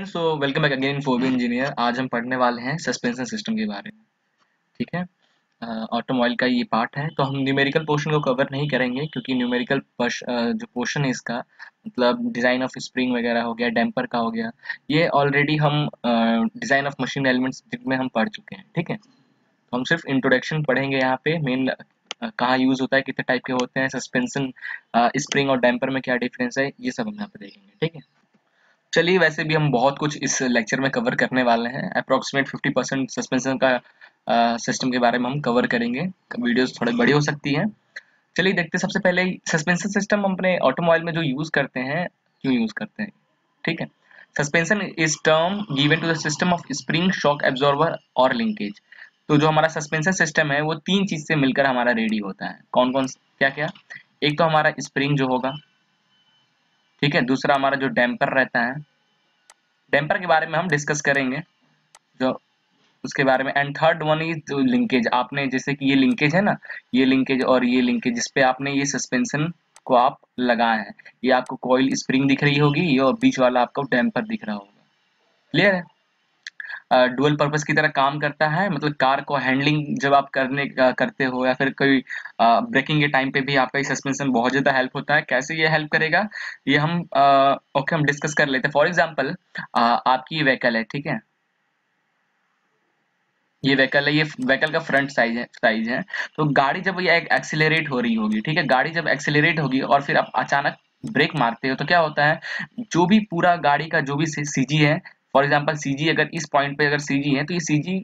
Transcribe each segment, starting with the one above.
So welcome back again Phoebe engineer. आज हम पढ़ने वाले हैं सस्पेंशन सिस्टम के बारे में। ठीक है। ऑटोमोबाइल का ये पार्ट है, तो हम न्यूमेरिकल पोर्शन को कवर नहीं करेंगे क्योंकि न्यूमेरिकल जो पोर्शन है इसका मतलब डिज़ाइन ऑफ स्प्रिंग वगैरह हो गया, डैम्पर का हो गया, ये ऑलरेडी हम डिज़ाइन ऑफ मशीन एलिमेंट्स में हम पढ़ चुके हैं। ठीक है, तो हम सिर्फ इंट्रोडक्शन पढ़ेंगे यहाँ पे। मेन कहाँ यूज़ होता है, कितने टाइप के होते हैं, सस्पेंशन स्प्रिंग और डैम्पर में क्या डिफरेंस है, ये सब हम यहाँ पे देखेंगे। ठीक है, चलिए वैसे भी हम बहुत कुछ इस लेक्चर में कवर करने वाले हैं। अप्रॉक्सीमेट 50% सस्पेंशन का सिस्टम के बारे में हम कवर करेंगे। वीडियोस थोड़ी बड़ी हो सकती हैं। चलिए देखते हैं। सबसे पहले सस्पेंशन सिस्टम अपने ऑटोमोबाइल में जो यूज करते हैं, क्यों यूज करते हैं। ठीक है, suspension is term given to the system of spring, shock absorber और लिंकेज। तो जो हमारा सस्पेंशन सिस्टम है वो तीन चीज से मिलकर हमारा रेडी होता है। कौन कौन क्या क्या? एक तो हमारा स्प्रिंग जो होगा, ठीक है। दूसरा हमारा जो डैम्पर रहता है, डैम्पर के बारे में हम डिस्कस करेंगे जो उसके बारे में। एंड थर्ड वन इज जो लिंकेज। आपने जैसे कि ये लिंकेज है ना, ये लिंकेज और ये लिंकेज जिसपे आपने ये सस्पेंशन को आप लगाए हैं, ये आपको कॉइल स्प्रिंग दिख रही होगी, ये और बीच वाला आपको डैम्पर दिख रहा होगा। क्लियर है? डुअल पर्पस की तरह काम करता है। मतलब कार को हैंडलिंग जब आप करते हो या फिर कोई ब्रेकिंग के टाइम पे भी आपका ये सस्पेंशन बहुत ज्यादा हेल्प होता है। कैसे ये हेल्प करेगा, ये हम ओके हम डिस्कस कर लेते हैं। फॉर एग्जांपल आपकी ये व्हीकल है, ठीक है। ये व्हीकल है, ये व्हीकल का फ्रंट साइज है। तो गाड़ी जब ये एक्सीलरेट हो रही होगी, ठीक है, गाड़ी जब एक्सीलरेट होगी और फिर आप अचानक ब्रेक मारते हो तो क्या होता है, जो भी पूरा गाड़ी का जो भी सीजी है, फॉर एग्जांपल सीजी अगर इस पॉइंट पे अगर सीजी है तो ये सीजी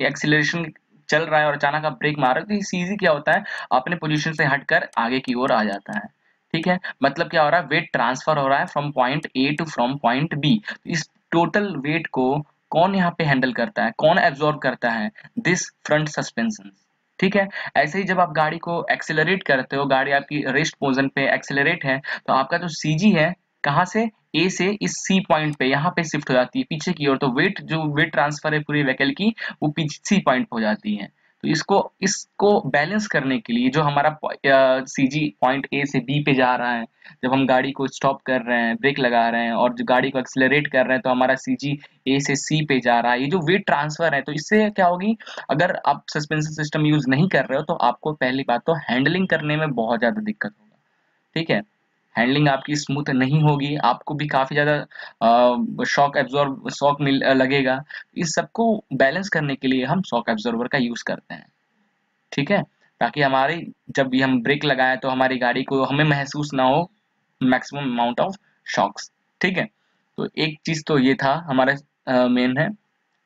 एक्सीलरेशन चल रहा है और अचानक आप ब्रेक मार रहे हो तो ये सीजी क्या होता है, अपने पोजीशन से हटकर आगे की ओर आ जाता है। ठीक है, मतलब क्या हो रहा है, वेट ट्रांसफर हो रहा है from point A to from point B. इस टोटल वेट को कौन यहाँ पे हैंडल करता है, कौन एब्जॉर्ब करता है? This front suspension. ठीक है, ऐसे ही जब आप गाड़ी को एक्सेलरेट करते हो, गाड़ी आपकी रेस्ट पोजीशन पे एक्सेलरेट है, तो आपका जो सीजी है कहाँ से, ए से इस सी पॉइंट पे यहाँ पे शिफ्ट हो जाती है पीछे की ओर। तो वेट जो वेट ट्रांसफर है पूरी व्हीकल की, वो पीछे सी पॉइंट पे हो जाती है। तो इसको इसको बैलेंस करने के लिए जो हमारा सीजी पॉइंट ए से बी पे जा रहा है, जब हम गाड़ी को स्टॉप कर रहे हैं, ब्रेक लगा रहे हैं और जो गाड़ी को एक्सेलरेट कर रहे हैं, तो हमारा सीजी ए से सी पे जा रहा है। ये जो वेट ट्रांसफर है, तो इससे क्या होगी, अगर आप सस्पेंशन सिस्टम यूज नहीं कर रहे हो तो आपको पहली बात तो हैंडलिंग करने में बहुत ज्यादा दिक्कत होगा। ठीक है, हैंडलिंग आपकी स्मूथ नहीं होगी, आपको भी काफी ज्यादा शॉक लगेगा। इस सबको बैलेंस करने के लिए हम शॉक एब्जॉर्बर का यूज करते हैं। ठीक है, ताकि हमारी जब भी हम ब्रेक लगाएं तो हमारी गाड़ी को हमें महसूस ना हो मैक्सिमम अमाउंट ऑफ शॉक्स। ठीक है, तो एक चीज तो ये था हमारा मेन है,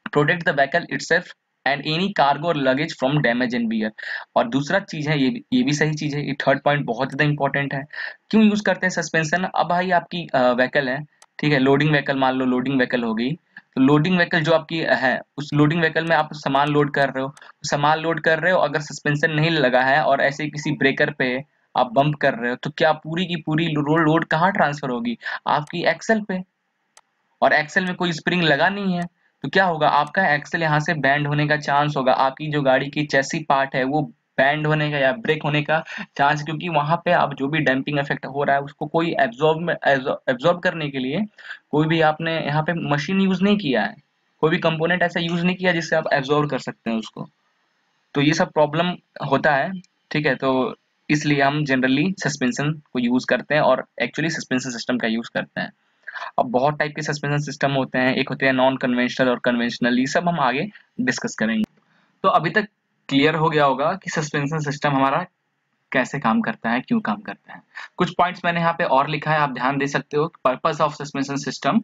protect the vehicle itself and any cargo और luggage from damage and wear. और दूसरा चीज है, ये भी सही चीज है, ये थर्ड पॉइंट बहुत ज्यादा इंपॉर्टेंट है। क्यों यूज करते हैं सस्पेंशन? अब भाई आपकी व्हीकल है, ठीक है, लोडिंग व्हीकल, मान लो लोडिंग व्हीकल हो गई। तो लोडिंग व्हीकल जो आपकी है, उस लोडिंग व्हीकल में आप सामान लोड कर रहे हो, सामान लोड कर रहे हो, अगर सस्पेंशन नहीं लगा है और ऐसे किसी ब्रेकर पे आप बम्प कर रहे हो, तो क्या पूरी की पूरी लोड कहाँ ट्रांसफर होगी, आपकी एक्सल पे। और एक्सेल में कोई स्प्रिंग लगा नहीं है, तो क्या होगा, आपका एक्सेल यहाँ से बैंड होने का चांस होगा, आपकी जो गाड़ी की चेसी पार्ट है वो बैंड होने का या ब्रेक होने का चांस, क्योंकि वहां पे आप जो भी डैम्पिंग इफेक्ट हो रहा है उसको कोई एब्जॉर्ब करने के लिए कोई भी आपने यहाँ पे मशीन यूज नहीं किया है, कोई भी कंपोनेंट ऐसा यूज नहीं किया जिससे आप एब्जॉर्ब कर सकते हैं उसको। तो ये सब प्रॉब्लम होता है। ठीक है, तो इसलिए हम जनरली सस्पेंशन को यूज करते हैं और एक्चुअली सस्पेंशन सिस्टम का यूज करते हैं। अब बहुत टाइप के सस्पेंशन सिस्टम होते हैं, एक होते हैं नॉन कन्वेंशनल और कन्वेंशनल, ये सब हम आगे डिस्कस करेंगे। तो अभी तक क्लियर हो गया होगा कि सस्पेंशन सिस्टम हमारा कैसे काम करता है, क्यों काम करता है। कुछ पॉइंट्स मैंने यहाँ पे और लिखा है, आप ध्यान दे सकते हो। Purpose of suspension system,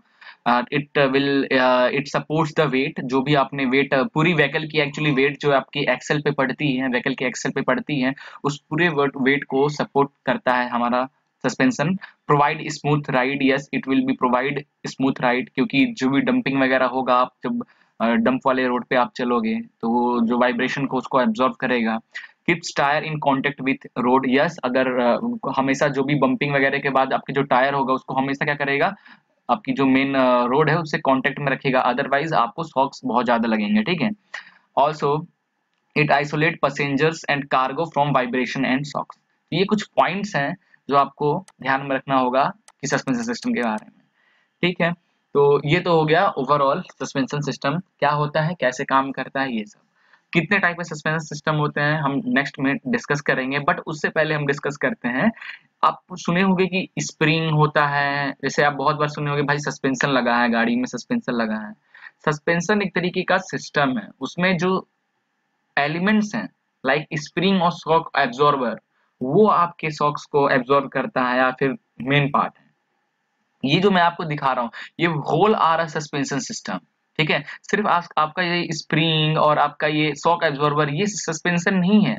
it supports the weight. जो भी आपने वेट पूरी व्हीकल की, एक्चुअली वेट जो आपकी एक्सेल पे पड़ती है, व्हीकल के एक्सेल पे पड़ती है, उस पूरे वेट को सपोर्ट करता है हमारा suspension. Provide smooth ride, yes it will be provide smooth ride, क्योंकि जो भी डंपिंग वगैरह होगा, आप जब डंप वाले रोड पे आप चलोगे तो वो जो वाइब्रेशन को उसको एब्जॉर्ब करेगा। Keeps tyre in contact with road, yes अगर हमेशा जो भी बम्पिंग वगैरह के बाद आपके जो टायर होगा उसको हमेशा क्या करेगा, आपकी जो मेन रोड है उससे कांटेक्ट में रखेगा, अदरवाइज आपको शॉक्स बहुत ज्यादा लगेंगे। ठीक है, also it isolate passengers and cargo from vibration and shocks. ये कुछ पॉइंट्स हैं जो आपको ध्यान में रखना होगा कि सस्पेंशन सिस्टम के बारे में। ठीक है, तो ये तो हो गया ओवरऑल सस्पेंशन सिस्टम क्या होता है, कैसे काम करता है, ये सब। कितने टाइप के सस्पेंशन सिस्टम होते हैं हम नेक्स्ट में डिस्कस करेंगे, बट उससे पहले हम डिस्कस करते हैं। आप सुने होंगे कि स्प्रिंग होता है, जैसे आप बहुत बार सुने होंगे भाई सस्पेंशन लगा है गाड़ी में, सस्पेंशन लगा है। सस्पेंशन एक तरीके का सिस्टम है, उसमें जो एलिमेंट्स हैं लाइक स्प्रिंग और शॉक एब्जॉर्बर, वो आपके शॉक्स को एब्जॉर्ब करता है या फिर मेन पार्ट है। ये जो मैं आपको दिखा रहा हूँ ये होल आ रहा सस्पेंशन सिस्टम, ठीक है। सिर्फ आपका ये स्प्रिंग और आपका ये शॉक एब्जॉर्बर ये सस्पेंशन नहीं है,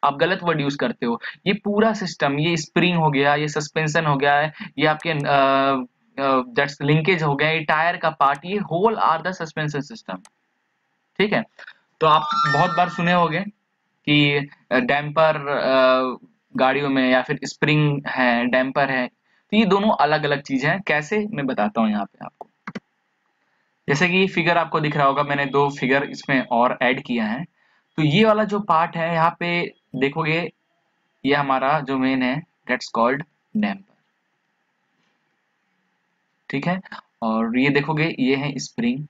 आप गलत वर्ड यूज करते हो। ये पूरा सिस्टम, ये स्प्रिंग हो गया, ये सस्पेंशन हो गया है, ये आपके दैट्स लिंकेज हो गया, ये टायर का पार्ट, ये whole are the suspension system, ठीक है। तो आप बहुत बार सुने होंगे कि डैम्पर गाड़ियों में या फिर स्प्रिंग है, डैम्पर है, तो ये दोनों अलग अलग चीज हैं। कैसे, मैं बताता हूँ यहाँ पे आपको। जैसे कि फिगर आपको दिख रहा होगा, मैंने दो फिगर इसमें और ऐड किया है। तो ये वाला जो पार्ट है यहाँ पे देखोगे, ये हमारा जो मेन है दैट्स कॉल्ड डैम्पर, ठीक है। और ये देखोगे ये है स्प्रिंग।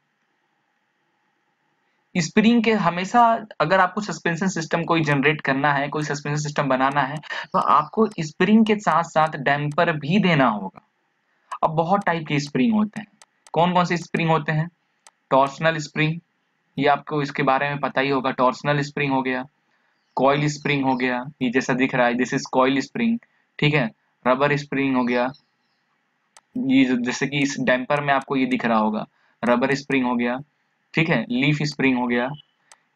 स्प्रिंग के हमेशा, अगर आपको सस्पेंशन सिस्टम कोई जनरेट करना है, कोई सस्पेंशन सिस्टम बनाना है, तो आपको स्प्रिंग के साथ साथ डैम्पर भी देना होगा। अब बहुत टाइप के स्प्रिंग होते हैं। कौन कौन से स्प्रिंग होते हैं? टॉर्सनल स्प्रिंग, ये आपको इसके बारे में पता ही होगा। टॉर्सनल स्प्रिंग हो गया, कॉइल स्प्रिंग हो गया, ये जैसा दिख रहा है दिस इज कॉइल स्प्रिंग, ठीक है। रबर स्प्रिंग हो गया, ये जैसे कि इस डैम्पर में आपको ये दिख रहा होगा, रबर स्प्रिंग हो गया, ठीक है। लीफ स्प्रिंग हो गया।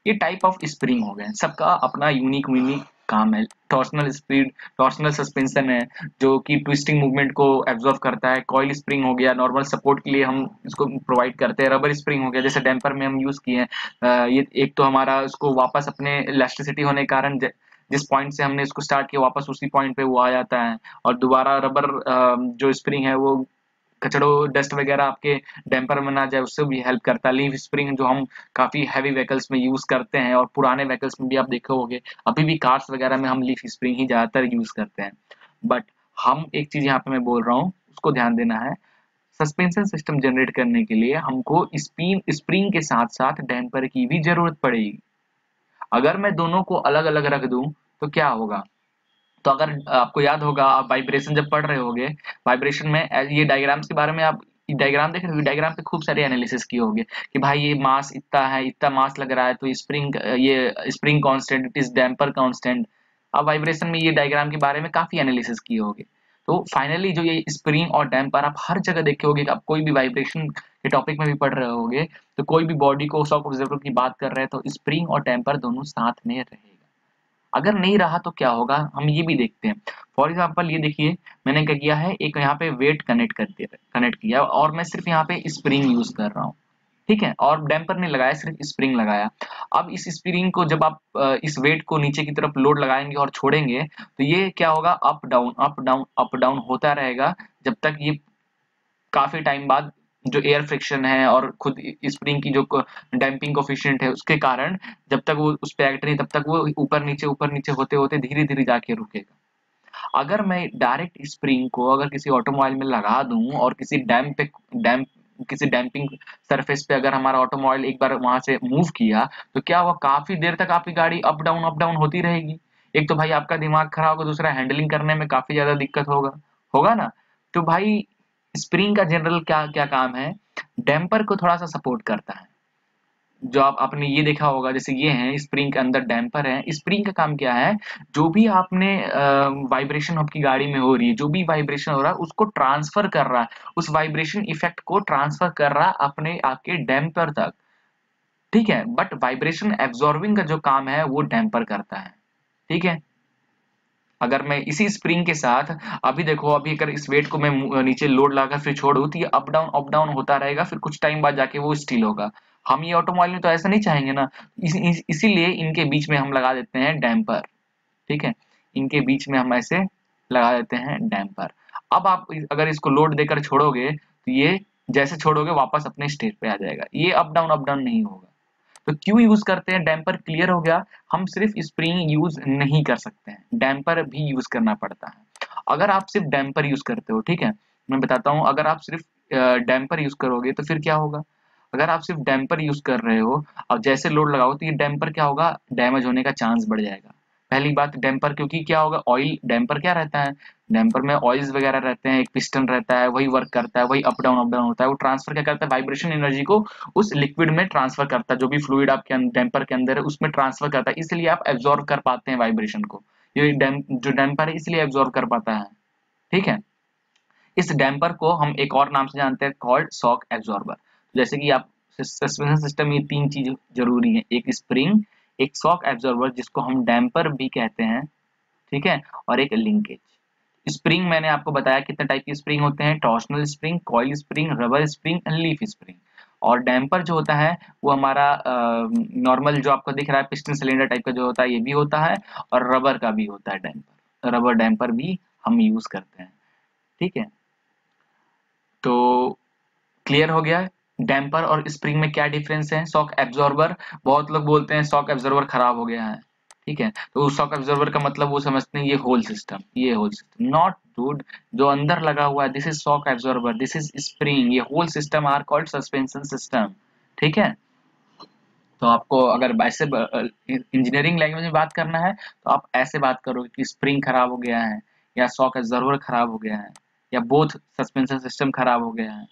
ये टाइप ऑफ स्प्रिंग हो गए, सबका अपना यूनिक यूनिक काम है। टॉर्सनल स्प्रिंग, टॉर्सनल सस्पेंशन है जो कि ट्विस्टिंग मूवमेंट को एब्जॉर्व करता है। कॉइल स्प्रिंग हो गया, नॉर्मल सपोर्ट के लिए हम इसको प्रोवाइड करते हैं। रबर स्प्रिंग हो गया, जैसे डैम्पर में हम यूज किए हैं। ये एक तो हमारा उसको वापस अपने इलास्टिसिटी होने के कारण जिस पॉइंट से हमने इसको स्टार्ट किया वापस उसी पॉइंट पे वो आ जाता है। और दोबारा रबर जो स्प्रिंग है वो कचड़ों डस्ट वगैरह आपके डैम्पर में ना जाए उससे भी हेल्प करता है। लीफ स्प्रिंग जो हम काफी हैवी व्हीकल्स में यूज करते हैं, और पुराने व्हीकल्स में भी आप देखे होंगे, अभी भी कार्स वगैरह में हम लीफ स्प्रिंग ही ज्यादातर यूज करते हैं। बट हम एक चीज यहाँ पे मैं बोल रहा हूँ उसको ध्यान देना है, सस्पेंशन सिस्टम जनरेट करने के लिए हमको स्प्रिंग के साथ साथ डैम्पर की भी जरूरत पड़ेगी। अगर मैं दोनों को अलग अलग रख दूं तो क्या होगा? तो अगर आपको याद होगा, आप वाइब्रेशन जब पढ़ रहे होगे, वाइब्रेशन में ये डायग्राम्स के बारे में आप डायग्राम देख रहे हो, डायग्राम पे खूब सारे एनालिसिस किए होंगे कि भाई ये मास इतना है, इतना मास लग रहा है, तो स्प्रिंग, ये spring constant, it is damper constant. अब वाइब्रेशन में ये डायग्राम के बारे में काफी एनालिसिस किए होंगे। तो फाइनली जो ये स्प्रिंग और डैम्पर आप हर जगह देखे होगे, कि आप कोई भी वाइब्रेशन के टॉपिक में भी पढ़ रहे होगे, तो कोई भी बॉडी को शॉक ऑब्जर्वर की बात कर रहे हैं तो स्प्रिंग और डैम्पर दोनों साथ में रहेगा। अगर नहीं रहा तो क्या होगा, हम ये भी देखते हैं। फॉर एग्जाम्पल ये देखिए, मैंने क्या किया है, एक यहाँ पे वेट कनेक्ट किया और मैं सिर्फ यहाँ पे स्प्रिंग यूज कर रहा हूँ, ठीक है। और डैम्पर नहीं लगाया, सिर्फ स्प्रिंग लगाया। अब इस स्प्रिंग को जब आप इस वेट को नीचे की तरफ लोड लगाएंगे और छोड़ेंगे, तो ये क्या होगा, up down up down up down होता रहेगा, जब तक ये काफी टाइम बाद जो एयर फ्रिक्शन है और खुद स्प्रिंग की जो डैम्पिंग कोफिशिएंट है उसके कारण जब तक वो उस पे एक्ट नहीं, तब तक वो ऊपर नीचे होते होते धीरे धीरे जाके रुकेगा। अगर मैं डायरेक्ट स्प्रिंग को अगर किसी ऑटोमोबाइल में लगा दूं और किसी डैम्पिंग सरफेस पे अगर हमारा ऑटोमोबाइल एक बार वहां से मूव किया, तो क्या हुआ, काफी देर तक आपकी गाड़ी अप डाउन होती रहेगी। एक तो भाई आपका दिमाग खराब होगा, दूसरा हैंडलिंग करने में काफी ज्यादा दिक्कत होगा, होगा ना। तो भाई स्प्रिंग का जनरल क्या क्या काम है, डैम्पर को थोड़ा सा सपोर्ट करता है। जो आप आपने ये देखा होगा, जैसे ये है स्प्रिंग के अंदर डैम्पर है, स्प्रिंग का काम क्या है, जो भी आपने वाइब्रेशन आपकी गाड़ी में हो रही है, जो भी वाइब्रेशन हो रहा है उसको ट्रांसफर कर रहा है, उस वाइब्रेशन इफेक्ट को ट्रांसफर कर रहा है अपने आपके डैम्पर तक, ठीक है। बट वाइब्रेशन एब्जॉर्बिंग का जो काम है वो डैम्पर करता है, ठीक है। अगर मैं इसी स्प्रिंग के साथ अभी देखो, अभी अगर इस वेट को मैं नीचे लोड लगाकर फिर छोड़ू, तो ये अप डाउन होता रहेगा, फिर कुछ टाइम बाद जाके वो स्टिल होगा। हम ये ऑटोमोबाइल में तो ऐसा नहीं चाहेंगे ना, इसीलिए इनके बीच में हम लगा देते हैं डैम्पर, ठीक है। इनके बीच में हम ऐसे लगा देते हैं डैम्पर। अब आप अगर इसको लोड देकर छोड़ोगे, तो ये जैसे छोड़ोगे वापस अपने स्टेज पे आ जाएगा, ये अप डाउन नहीं होगा। तो क्यों यूज करते हैं डैम्पर, क्लियर हो गया। हम सिर्फ स्प्रिंग यूज नहीं कर सकते हैं, डैम्पर भी यूज करना पड़ता है। अगर आप सिर्फ डैम्पर यूज करते हो, ठीक है, मैं बताता हूँ, अगर आप सिर्फ डैम्पर यूज करोगे तो फिर क्या होगा? अगर आप सिर्फ डैम्पर यूज कर रहे हो और जैसे लोड लगाओ तो ये डैम्पर क्या होगा, डैमेज होने का चांस बढ़ जाएगा। पहली बात डैम्पर, क्योंकि क्या होगा, ऑयल डैम्पर क्या रहता है, डैम्पर में ऑयल्स वगैरह रहते हैं, एक पिस्टन रहता है, वही वर्क करता है, वही अप डाउन होता है, वो ट्रांसफर क्या करता है, वाइब्रेशन एनर्जी को उस लिक्विड में ट्रांसफर करता है, जो भी फ्लूइड आपके डैम्पर के अंदर है उसमें ट्रांसफर करता है, इसलिए आप एब्जॉर्व कर पाते हैं वाइब्रेशन को। ये जो डैम्पर है इसलिए एब्जॉर्व कर पाता है, ठीक है। इस डैम्पर को हम एक और नाम से जानते हैं, कॉल्ड शॉक एब्जॉर्बर। जैसे कि आप सस्पेंशन सिस्टम में 3 चीज जरूरी है, एक स्प्रिंग, एक शॉक एब्जॉर्बर जिसको हम डैम्पर भी कहते हैं, ठीक है, और एक लिंकेज। स्प्रिंग मैंने आपको बताया कितने टाइप की स्प्रिंग होते हैं, torsional spring, coil spring, rubber spring, leaf spring. और डैम्पर जो होता है वो हमारा नॉर्मल जो आपको दिख रहा है पिस्टन सिलेंडर टाइप का जो होता है, ये भी होता है, और रबर का भी होता है डैम्पर, रबर डैम्पर भी हम यूज करते हैं, ठीक है। तो क्लियर हो गया डैम्पर और स्प्रिंग में क्या डिफरेंस है। शॉक एब्जॉर्बर, बहुत लोग बोलते हैं शॉक एब्जॉर्बर खराब हो गया है, ठीक है, तो शॉक एब्जॉर्बर का मतलब वो समझते हैं ये होल सिस्टम, ये होल सिस्टम नॉट डूड, जो अंदर लगा हुआ है this is shock absorber, this is spring, ये whole system are called suspension system, ठीक है। तो आपको अगर ऐसे इंजीनियरिंग लैंग्वेज में बात करना है तो आप ऐसे बात करोगे कि स्प्रिंग खराब हो गया है, या शॉक एब्जॉर्बर खराब हो गया है, या बोथ सस्पेंशन सिस्टम खराब हो गया है,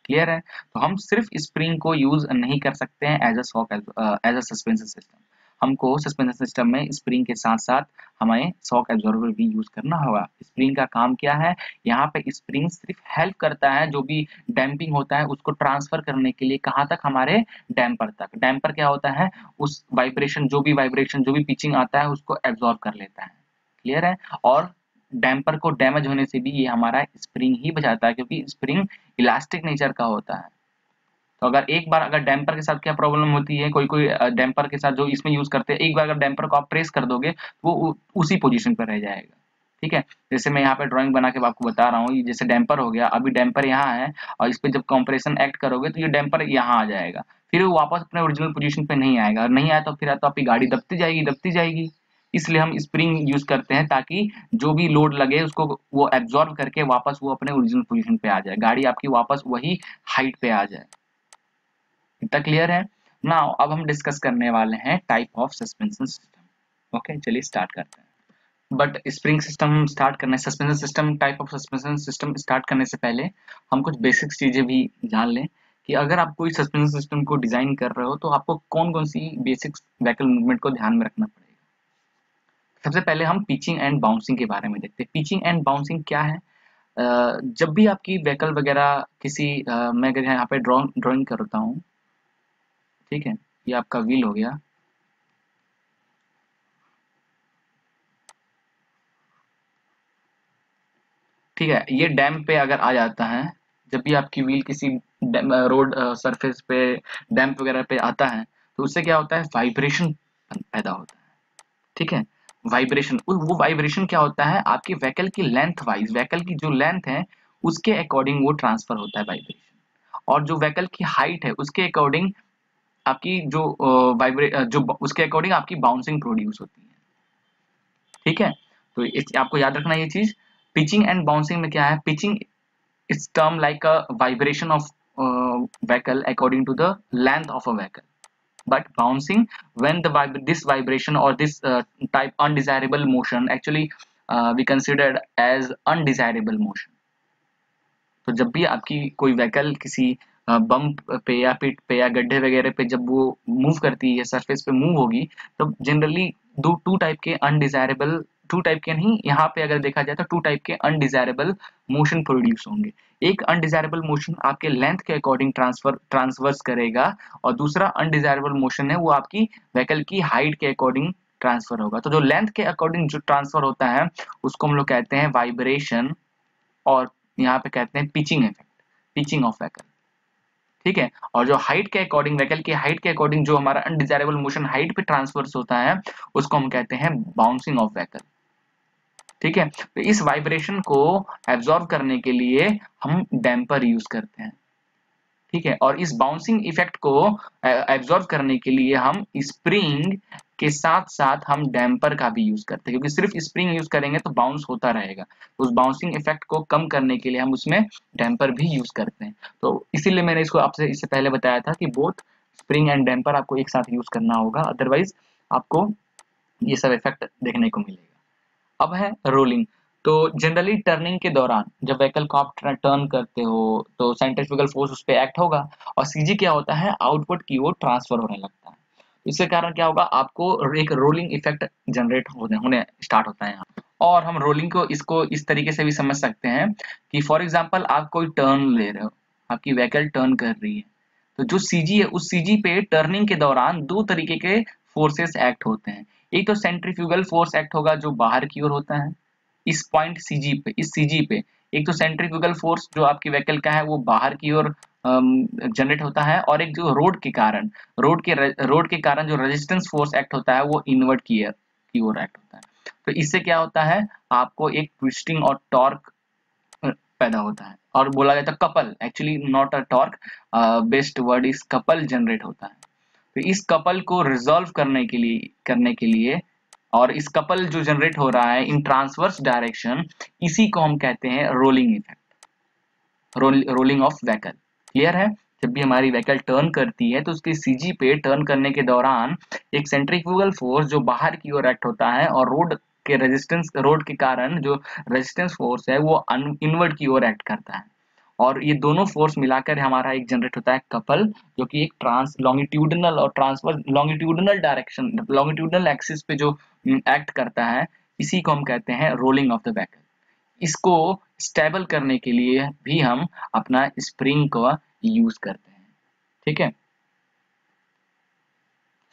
क्लियर है। तो हम सिर्फ स्प्रिंग को यूज नहीं कर सकते हैं एज अ सस्पेंशन सिस्टम, हमको सस्पेंशन सिस्टम में स्प्रिंग के साथ साथ हमें शॉक एब्जॉर्बर भी यूज करना होगा। स्प्रिंग का काम क्या है, यहाँ पे स्प्रिंग सिर्फ हेल्प करता है जो भी डैम्पिंग होता है उसको ट्रांसफर करने के लिए, कहाँ तक, हमारे डैम्पर तक। डैम्पर क्या होता है, उस वाइब्रेशन जो भी पिचिंग आता है उसको एब्जॉर्ब कर लेता है, क्लियर है। और डैम्पर को डैमेज होने से भी ये हमारा स्प्रिंग ही बचाता है, क्योंकि स्प्रिंग इलास्टिक नेचर का होता है। तो अगर एक बार अगर डैम्पर के साथ क्या प्रॉब्लम होती है, कोई कोई डैम्पर के साथ जो इसमें यूज करते हैं, एक बार अगर डैम्पर को आप प्रेस कर दोगे तो वो उसी पोजीशन पर रह जाएगा, ठीक है। जैसे मैं यहाँ पे ड्राइंग बना के आपको बता रहा हूँ, जैसे डैम्पर हो गया, अभी डैम्पर यहाँ है और इस पे जब कंप्रेशन एक्ट करोगे तो ये डैम्पर यहाँ आ जाएगा, फिर वो वापस अपने ओरिजिनल पोजीशन पे नहीं आएगा, और नहीं आया तो फिर तो आपकी गाड़ी दबती जाएगी। इसलिए हम स्प्रिंग यूज करते हैं ताकि जो भी लोड लगे उसको वो एब्जॉर्ब करके वापस वो अपने ओरिजिनल पोजीशन पे आ जाए, गाड़ी आपकी वापस वही हाइट पे आ जाए। इतना क्लियर है। नाउ अब हम डिस्कस करने वाले हैं type of suspension system. Okay, चलिए स्टार्ट करते हैं। बट स्प्रिंग सिस्टम स्टार्ट करने, suspension system, type of suspension system start करने से पहले हम कुछ बेसिक चीजें भी जान लें कि अगर आप कोई सस्पेंशन सिस्टम को डिजाइन कर रहे हो तो आपको कौन कौन सी बेसिक व्हीकल मूवमेंट को ध्यान में रखना पड़ेगा। सबसे पहले हम पिचिंग एंड बाउंसिंग के बारे में देखते हैं। पिचिंग एंड बाउंसिंग क्या है, जब भी आपकी व्हीकल वगैरह किसी मैं अगर यहाँ पे ड्राइंग करता हूँ, ठीक है, ये आपका व्हील हो गया, ठीक है, ये डैम पे अगर आ जाता है, जब भी आपकी व्हील किसी रोड सरफेस पे डैम्प वगैरह पे आता है तो उससे क्या होता है, वाइब्रेशन पैदा होता है, ठीक है। वाइब्रेशन, वो वाइब्रेशन क्या होता है, आपकी व्हीकल की लेंथ वाइज, व्हीकल की जो लेंथ है उसके अकॉर्डिंग वो ट्रांसफर होता है वाइब्रेशन, और जो व्हीकल की हाइट है उसके अकॉर्डिंग आपकी जो जो उसके अकॉर्डिंग आपकी बाउंसिंग प्रोड्यूस होती है, ठीक है। तो आपको याद रखना ये चीज। पिचिंग एंड बाउंसिंग में क्या है, pitching is term like a vibration of vehicle according to the length of a vehicle, but bouncing when this vibration or this type undesirable motion actually we considered as undesirable motion। तो जब भी आपकी कोई vehicle किसी bump पे या पिट पे या गड्ढे वगैरह पे जब वो मूव करती है, सरफेस पे मूव होगी, तो जनरली दो टू टाइप के अनडिजायरेबल, टू टाइप के नहीं, यहाँ पे अगर देखा जाए तो टू टाइप के अनडिजायरेबल मोशन प्रोड्यूस होंगे। एक अनडिजायरेबल मोशन आपके लेंथ के अकॉर्डिंग ट्रांसवर्स करेगा, और दूसरा अनडिजायरेबल मोशन है वो आपकी व्हीकल की हाइट के अकॉर्डिंग ट्रांसफर होगा। तो जो लेंथ के अकॉर्डिंग जो ट्रांसफर होता है उसको हम लोग कहते हैं वाइब्रेशन, और यहाँ पे कहते हैं pitching effect, pitching of vehicle, ठीक है। और जो हाइट के अकॉर्डिंग, व्हीकल की हाइट के अकॉर्डिंग जो हमारा अनडिजायरेबल मोशन हाइट पे ट्रांसफर्स होता है उसको हम कहते हैं बाउंसिंग ऑफ व्हीकल, ठीक है। तो इस वाइब्रेशन को एब्जॉर्ब करने के लिए हम डैम्पर यूज करते हैं, ठीक है, और इस बाउंसिंग इफेक्ट को एब्जॉर्ब करने के लिए हम स्प्रिंग के साथ साथ हम डैम्पर का भी यूज करते हैं, क्योंकि सिर्फ स्प्रिंग यूज करेंगे तो बाउंस होता रहेगा। उस बाउंसिंग इफेक्ट को कम करने के लिए हम उसमें डैम्पर भी यूज करते हैं। तो इसीलिए मैंने इसको आपसे इससे पहले बताया था कि बोथ स्प्रिंग एंड डैम्पर आपको एक साथ यूज करना होगा, अदरवाइज आपको ये सब इफेक्ट देखने को मिलेगा। अब है रोलिंग। तो जनरली टर्निंग के दौरान जब व्हीकल को आप टर्न करते हो तो सेंट्रीफ्यूगल फोर्स उस पर एक्ट होगा, और सीजी क्या होता है, आउटपुट की ओर ट्रांसफर होने लगता है। इसके कारण क्या होगा, आपको एक रोलिंग इफेक्ट जनरेट होने स्टार्ट होता है यहाँ। और हम रोलिंग को इसको इस तरीके से भी समझ सकते हैं कि फॉर एग्जांपल आप कोई टर्न ले रहे हो, आपकी व्हीकल टर्न कर रही है, तो जो सीजी है उस सीजी पे टर्निंग के दौरान दो तरीके के फोर्सेस एक्ट होते हैं। एक तो सेंट्रीफ्यूगल फोर्स एक्ट होगा जो बाहर की ओर होता है इस पॉइंट सीजी पे, इस सीजी पे। एक तो सेंट्रीफ्यूगल फोर्स जो आपकी व्हीकल का है वो बाहर की ओर जनरेट होता है, और एक जो रोड के कारण जो रेजिस्टेंस फोर्स एक्ट होता है वो इनवर्ट की ओर एक्ट होता है। तो इससे क्या होता है, आपको एक ट्विस्टिंग और टॉर्क पैदा होता है, और बोला जाता है couple, actually not a torque, best word is couple generate होता है। तो इस कपल को रिजॉल्व करने के लिए और इस कपल जो जनरेट हो रहा है इन ट्रांसवर्स डायरेक्शन, इसी को हम कहते हैं rolling effect, rolling of vehicle. Clear है? जब भी हमारी व्हीकल टर्न करती है तो उसके सीजी पे टर्न करने के दौरान एक सेंट्रीफ्यूगल फोर्स जो बाहर की ओर एक्ट होता है, और रोड के कारण जो रेजिस्टेंस फोर्स है वो इनवर्ड की ओर एक्ट करता है, और ये दोनों फोर्स मिलाकर हमारा एक जनरेट होता है कपल, जो कि एक ट्रांस लॉन्गिट्यूडनल और transfer longitudinal direction longitudinal axis पे जो एक्ट करता है, इसी को हम कहते हैं रोलिंग ऑफ द व्हीकल। इसको स्टेबल करने के लिए भी हम अपना स्प्रिंग का यूज करते हैं। ठीक है?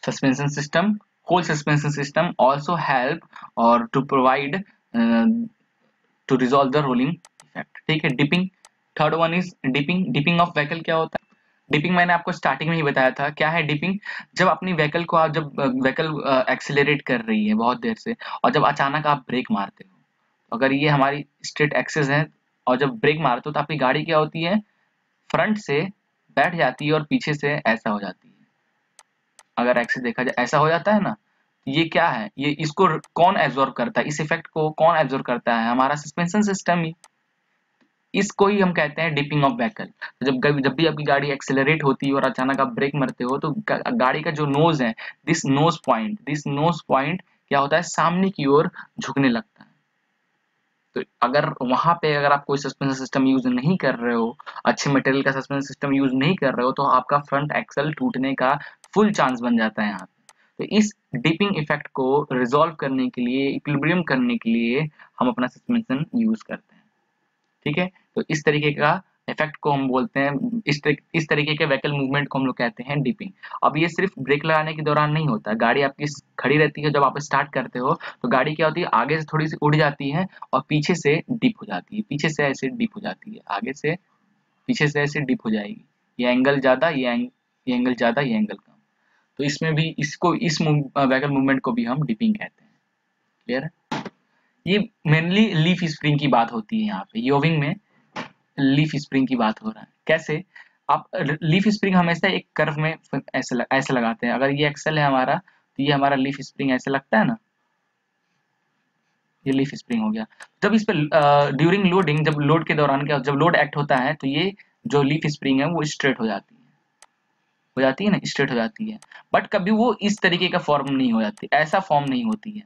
Suspension system, whole suspension system also help or to provide to resolve the rolling effect। ठीक है? Dipping, third one is dipping. Dipping of vehicle क्या होता है? डिपिंग मैंने आपको स्टार्टिंग में ही बताया था। क्या है डिपिंग? जब अपनी व्हीकल को आप जब व्हीकल एक्सेलरेट कर रही है बहुत देर से, और जब अचानक आप ब्रेक मारते हो, अगर ये हमारी स्ट्रेट एक्सिस है, और जब ब्रेक मारते हो तो आपकी गाड़ी क्या होती है, फ्रंट से बैठ जाती है और पीछे से ऐसा हो जाती है। अगर एक्सिस देखा जाए ऐसा हो जाता है ना, ये क्या है, ये इसको कौन एब्जॉर्ब करता है, इस इफेक्ट को कौन एब्जॉर्ब करता है, हमारा सस्पेंशन सिस्टम ही। इसको ही हम कहते हैं डिपिंग ऑफ व्हीकल। तो जब भी आपकी गाड़ी एक्सेलरेट होती है और अचानक आप ब्रेक मारते हो, तो गाड़ी का जो नोज है, दिस नोज पॉइंट क्या होता है, सामने की ओर झुकने लगता है। तो अगर आप कोई सस्पेंशन सिस्टम यूज नहीं कर रहे हो, अच्छे मटेरियल का सस्पेंशन सिस्टम यूज नहीं कर रहे हो, तो आपका फ्रंट एक्सल टूटने का फुल चांस बन जाता है यहाँ पे। तो इस डिपिंग इफेक्ट को रिजॉल्व करने के लिए, इक्विलिब्रियम करने के लिए हम अपना सस्पेंशन यूज करते हैं। ठीक है? तो इस तरीके का इफेक्ट को हम बोलते हैं, इस तरीके के व्हीकल मूवमेंट को हम लोग कहते हैं डिपिंग। अब ये सिर्फ ब्रेक लगाने के दौरान नहीं होता, गाड़ी आपकी खड़ी रहती है, जब आप स्टार्ट करते हो तो गाड़ी क्या होती है, आगे से थोड़ी सी उड़ जाती है और पीछे से डिप हो जाती है, पीछे से ऐसे डिप हो जाती है, आगे से पीछे से ऐसे डिप हो जाएगी। ये एंगल ज्यादा, ये एंगल ज्यादा, ये एंगल कम। तो इसमें भी इस व्हीकल मूवमेंट को भी हम डिपिंग कहते हैं। क्लियर है? ये मेनली लीफ स्प्रिंग की बात होती है यहाँ पे, योविंग में लीफ स्प्रिंग की बात हो रहा है। कैसे? आप लीफ स्प्रिंग हमेशा एक कर्व में ऐसे लगाते हैं। अगर ये एक्सल है हमारा, तो ये हमारा लीफ स्प्रिंग ऐसे लगता है ना, ये लीफ स्प्रिंग हो गया। जब इस पे ड्यूरिंग लोडिंग, जब लोड के दौरान क्या, जब लोड एक्ट होता है तो ये जो लीफ स्प्रिंग है वो स्ट्रेट हो जाती है ना, स्ट्रेट हो जाती है। बट कभी वो इस तरीके का फॉर्म नहीं हो जाती, ऐसा फॉर्म नहीं होती है।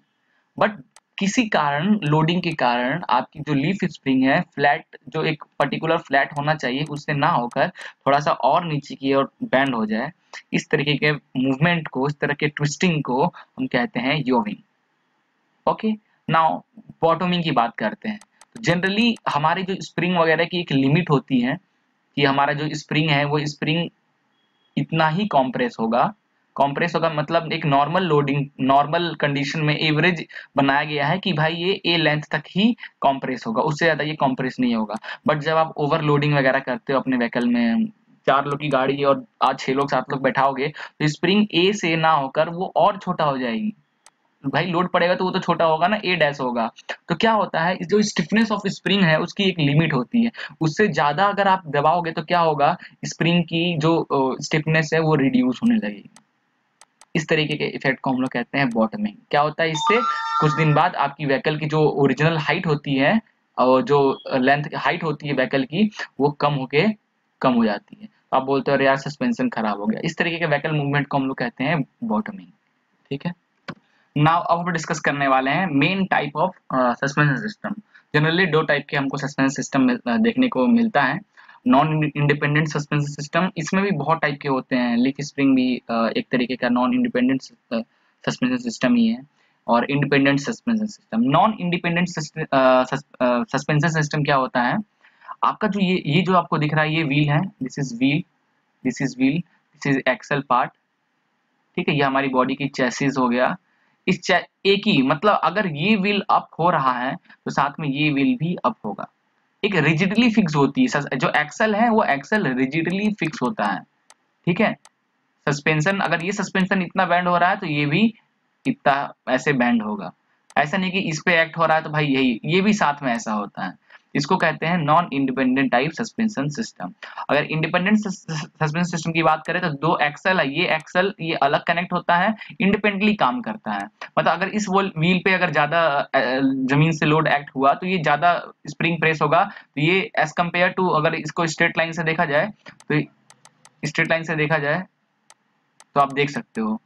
बट किसी कारण, लोडिंग के कारण आपकी जो लीफ स्प्रिंग है, फ्लैट, जो एक पर्टिकुलर फ्लैट होना चाहिए उससे ना होकर थोड़ा सा और नीचे की ओर बैंड हो जाए, इस तरीके के मूवमेंट को, इस तरह के ट्विस्टिंग को हम कहते हैं योविंग। ओके, नाउ बॉटमिंग की बात करते हैं। तो जनरली हमारी जो स्प्रिंग वगैरह की एक लिमिट होती है कि हमारा जो स्प्रिंग है वो स्प्रिंग इतना ही कॉम्प्रेस होगा, मतलब एक नॉर्मल लोडिंग, नॉर्मल कंडीशन में एवरेज बनाया गया है कि भाई ये ए लेंथ तक ही कॉम्प्रेस होगा, उससे ज्यादा ये कॉम्प्रेस नहीं होगा। बट जब आप ओवरलोडिंग वगैरह करते हो अपने व्हीकल में, 4 लोग की गाड़ी है और आज 6 लोग 7 लोग बैठाओगे, तो स्प्रिंग ए से ना होकर वो और छोटा हो जाएगी। भाई लोड पड़ेगा तो वो तो छोटा होगा ना, ए डैश होगा। तो क्या होता है, जो स्टिफनेस ऑफ स्प्रिंग है उसकी एक लिमिट होती है, उससे ज्यादा अगर आप दबाओगे तो क्या होगा, स्प्रिंग की जो स्टिफनेस है वो रिड्यूस होने लगेगी। इस तरीके के इफेक्ट को हम लोग कहते हैं बॉटमिंग। क्या होता है इससे, कुछ दिन बाद आपकी व्हीकल की जो ओरिजिनल हाइट होती है और जो लेंथ हाइट होती है व्हीकल की, वो कम हो जाती है। आप बोलते हो अरे यार सस्पेंशन खराब हो गया। इस तरीके के व्हीकल मूवमेंट को हम लोग कहते हैं बॉटमिंग। ठीक है, नाउ अब हम डिस्कस करने वाले हैं main type of suspension system. Generally दो टाइप के हमको सस्पेंशन सिस्टम देखने को मिलता है। नॉन इंडिपेंडेंट सस्पेंशन सिस्टम, इसमें भी बहुत टाइप के होते हैं। लीफ स्प्रिंग भी एक तरीके का नॉन इंडिपेंडेंट सस्पेंशन सिस्टम ही है, और independent suspension system. Non independent suspension system क्या होता है, आपका जो ये जो आपको दिख रहा है ये व्हील है, this is wheel, this is wheel, this is axle part. ठीक है, ये हमारी बॉडी की चेसिस हो गया। एक ही मतलब अगर ये व्हील अप हो रहा है तो साथ में ये व्हील भी अप होगा। एक रिजिडली फिक्स होती है, जो एक्सल है वो एक्सल रिजिडली फिक्स होता है। ठीक है, सस्पेंशन अगर ये सस्पेंशन इतना बैंड हो रहा है तो ये भी इतना ऐसे बैंड होगा। ऐसा नहीं कि इस पे एक्ट हो रहा है तो भाई यही ये भी साथ में ऐसा होता है। इसको कहते हैं non independent type suspension system. अगर इंडिपेंडेंट सस्पेंशन सिस्टम की बात करें तो दो एक्सल है, ये एक्सल ये अलग कनेक्ट होता है, इंडिपेंडेंटली काम करता है। मतलब अगर इस व्हील पे अगर ज्यादा जमीन से लोड एक्ट हुआ तो ये ज्यादा स्प्रिंग प्रेस होगा, तो ये एज कंपेयर टू अगर इसको स्ट्रेट लाइन से देखा जाए, तो स्ट्रेट लाइन से देखा जाए तो आप देख सकते हो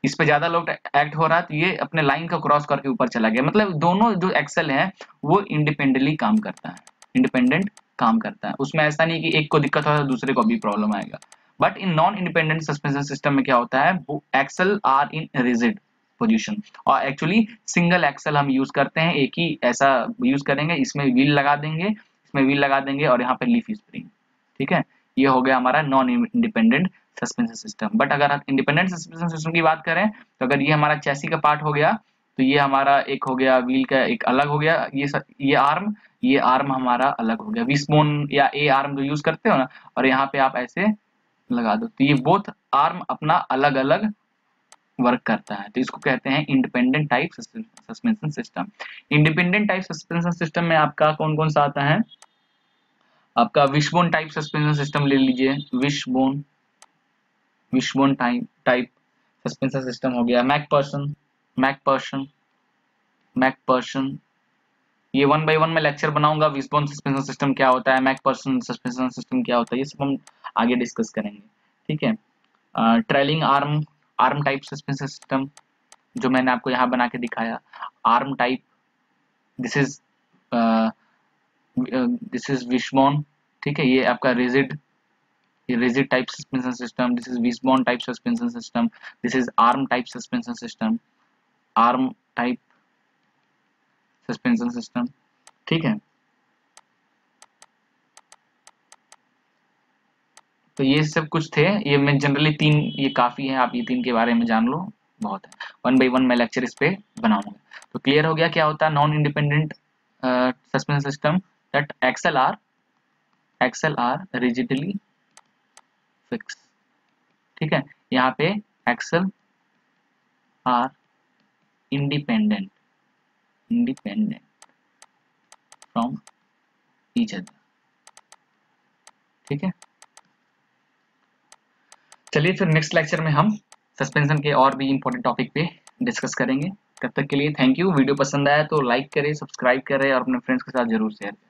इस पे ज्यादा लोड एक्ट हो रहा है तो ये अपने लाइन का क्रॉस करके ऊपर चला गया। मतलब दोनों जो एक्सल है वो इंडिपेंडेंटली काम करता है, इंडिपेंडेंट काम करता है। उसमें ऐसा नहीं कि एक को दिक्कत हो तो दूसरे को भी प्रॉब्लम आएगा। But in non independent suspension system में क्या होता है, वो axle are in rigid position, और एक्चुअली सिंगल एक्सल हम यूज करते हैं, एक ही ऐसा यूज करेंगे, इसमें व्हील लगा देंगे, इसमें व्हील लगा देंगे और यहाँ पे लीफ स्प्रिंग। ठीक है, ये हो गया हमारा non independent suspension system. But अगर आप इंडिपेंडेंट सस्पेंशन सिस्टम की बात करें तो अगर ये हमारा चैसी का पार्ट हो गया तो ये हमारा एक हो गया, व्हील का एक अलग हो गया, ये आर्म हमारा अलग हो गया, विस्बोन या ए आर्म जो यूज करते हो ना, और यहाँ पे आप ऐसे लगा दो तो ये बोथ आर्म अपना अलग अलग वर्क करता है। तो इसको कहते हैं independent type suspension system. Independent type suspension system में आपका कौन कौन सा आता है, आपका विशबोन टाइप सस्पेंशन सिस्टम ले लीजिए, विशबोन टाइप सस्पेंशन सिस्टम हो गया, मैकपर्सन। ये 1 बाय 1 में लेक्चर बनाऊंगा, विशबोन सस्पेंशन सिस्टम क्या होता है, मैकपर्सन सस्पेंशन सिस्टम क्या होता है, ये सब हम आगे डिस्कस करेंगे। ठीक है, trailing arm type suspension system जो मैंने आपको यहाँ बना के दिखाया, arm type, this is wishbone. ठीक है, ये आपका rigid type suspension system, this is wishbone type suspension system, this is arm type suspension system, arm type suspension system. ठीक है, तो ये सब कुछ थे, ये मैं जनरली तीन, ये काफी है, आप ये तीन के बारे में जान लो, बहुत है। 1 बाय 1 मैं लेक्चर इस पे बनाऊंगा। तो क्लियर हो गया क्या होता है non independent suspension system, that axle are rigidly fix. ठीक है, यहाँ पे axle are independent from each other. ठीक है, चलिए फिर नेक्स्ट लेक्चर में हम सस्पेंशन के और भी इंपॉर्टेंट टॉपिक पे डिस्कस करेंगे। तब तक के लिए थैंक यू। वीडियो पसंद आया तो लाइक करें, सब्सक्राइब करें और अपने फ्रेंड्स के साथ जरूर शेयर करें।